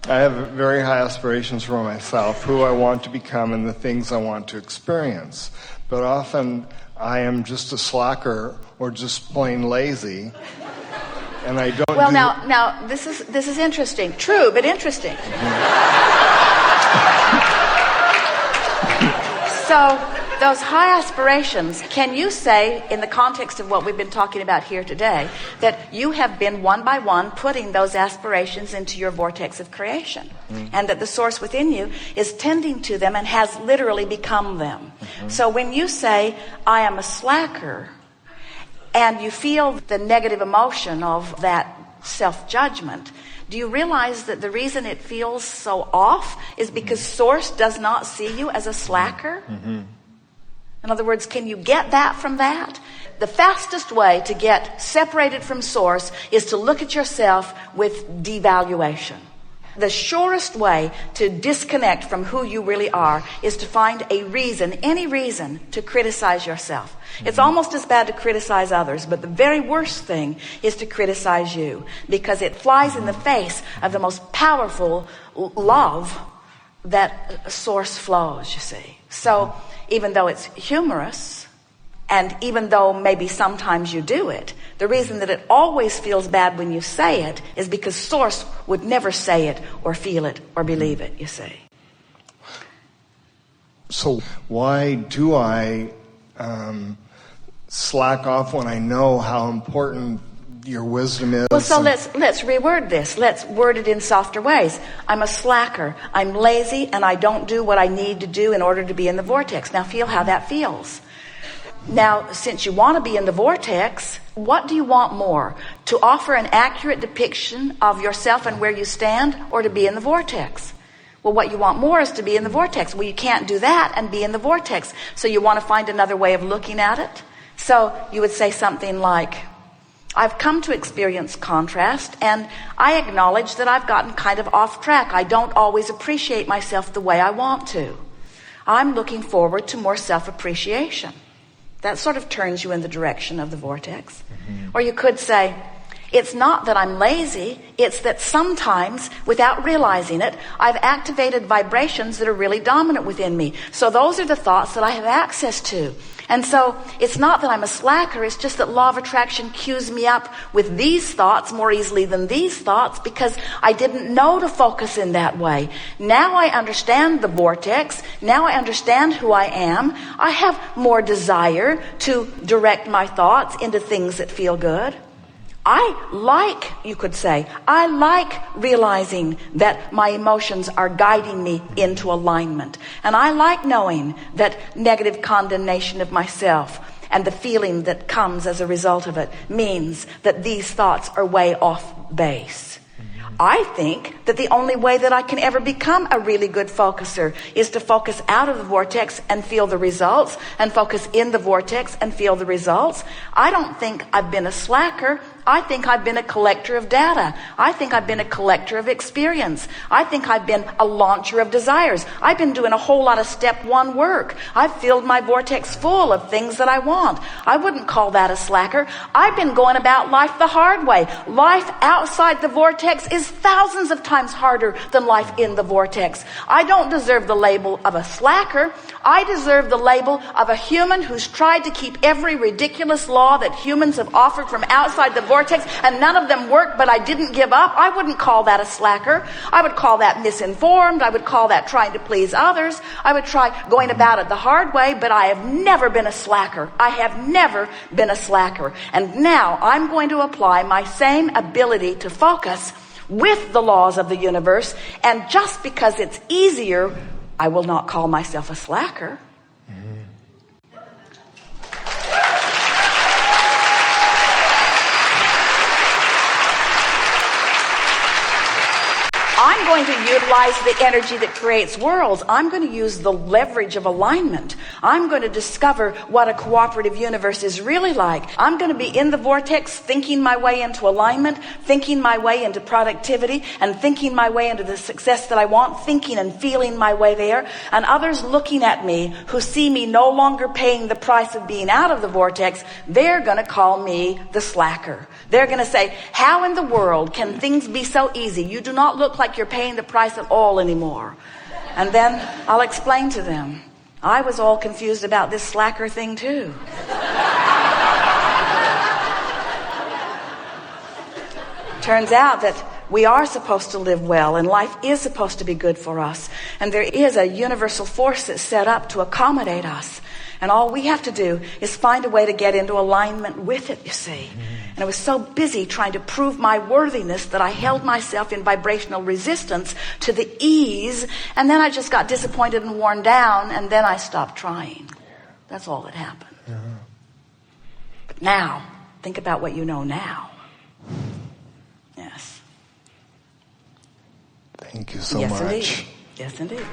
I have very high aspirations for myself, who I want to become and the things I want to experience. But often I am just a slacker or just plain lazy. And I don't now this is interesting. True, but interesting. So those high aspirations, can you say, in the context of what we've been talking about here today, that you have been one by one putting those aspirations into your vortex of creation, and that the source within you is tending to them and has literally become them? So when you say, I am a slacker, and you feel the negative emotion of that self-judgment, do you realize that the reason it feels so off is because source does not see you as a slacker? In other words, can you get that from that? The fastest way to get separated from source is to look at yourself with devaluation. The surest way to disconnect from who you really are is to find a reason, any reason, to criticize yourself. It's almost as bad to criticize others, but the very worst thing is to criticize you, because it flies in the face of the most powerful love that source flows, you see. So even though it's humorous, and even though maybe sometimes you do it, the reason that it always feels bad when you say it is because source would never say it or feel it or believe it, you see. So why do I slack off when I know how important your wisdom is? Well, so let's reword this. Let's word it in softer ways. I'm a slacker. I'm lazy, and I don't do what I need to do in order to be in the vortex. Now feel how that feels. Now, since you want to be in the vortex, what do you want more? To offer an accurate depiction of yourself and where you stand, or to be in the vortex? Well, what you want more is to be in the vortex. Well, you can't do that and be in the vortex. So you want to find another way of looking at it. So you would say something like, I've come to experience contrast, and I acknowledge that I've gotten kind of off track. I don't always appreciate myself the way I want to. I'm looking forward to more self-appreciation. That sort of turns you in the direction of the vortex. Or you could say, it's not that I'm lazy, it's that sometimes, without realizing it, I've activated vibrations that are really dominant within me. So those are the thoughts that I have access to. And so it's not that I'm a slacker, it's just that law of attraction cues me up with these thoughts more easily than these thoughts, because I didn't know to focus in that way. Now I understand the vortex. Now I understand who I am. I have more desire to direct my thoughts into things that feel good. You could say, I like realizing that my emotions are guiding me into alignment. And I like knowing that negative condemnation of myself and the feeling that comes as a result of it means that these thoughts are way off base. I think that the only way that I can ever become a really good focuser is to focus out of the vortex and feel the results, and focus in the vortex and feel the results. I don't think I've been a slacker. I think I've been a collector of data. I think I've been a collector of experience. I think I've been a launcher of desires. I've been doing a whole lot of step one work. I've filled my vortex full of things that I want. I wouldn't call that a slacker. I've been going about life the hard way. Life outside the vortex is thousands of times harder than life in the vortex. I don't deserve the label of a slacker. I deserve the label of a human who's tried to keep every ridiculous law that humans have offered from outside the vortex, and none of them work, but I didn't give up. I wouldn't call that a slacker. I would call that misinformed. I would call that trying to please others. I would try going about it the hard way, but I have never been a slacker. I have never been a slacker. And now I'm going to apply my same ability to focus with the laws of the universe, and just because it's easier, I will not call myself a slacker. I'm going to utilize the energy that creates worlds. I'm going to use the leverage of alignment. I'm going to discover what a cooperative universe is really like. I'm going to be in the vortex, thinking my way into alignment, thinking my way into productivity, and thinking my way into the success that I want, thinking and feeling my way there. And others looking at me who see me no longer paying the price of being out of the vortex, they're going to call me the slacker. They're going to say, how in the world can things be so easy? You do not look like you're paying the price at all anymore. And then I'll explain to them. I was all confused about this slacker thing too. Turns out that we are supposed to live well, and life is supposed to be good for us. And there is a universal force that's set up to accommodate us. And all we have to do is find a way to get into alignment with it, you see. And I was so busy trying to prove my worthiness that I held myself in vibrational resistance to the ease, and then I just got disappointed and worn down, and then I stopped trying. That's all that happened. But now, think about what you know now. Yes. Thank you so Yes, much. Indeed. Yes, indeed.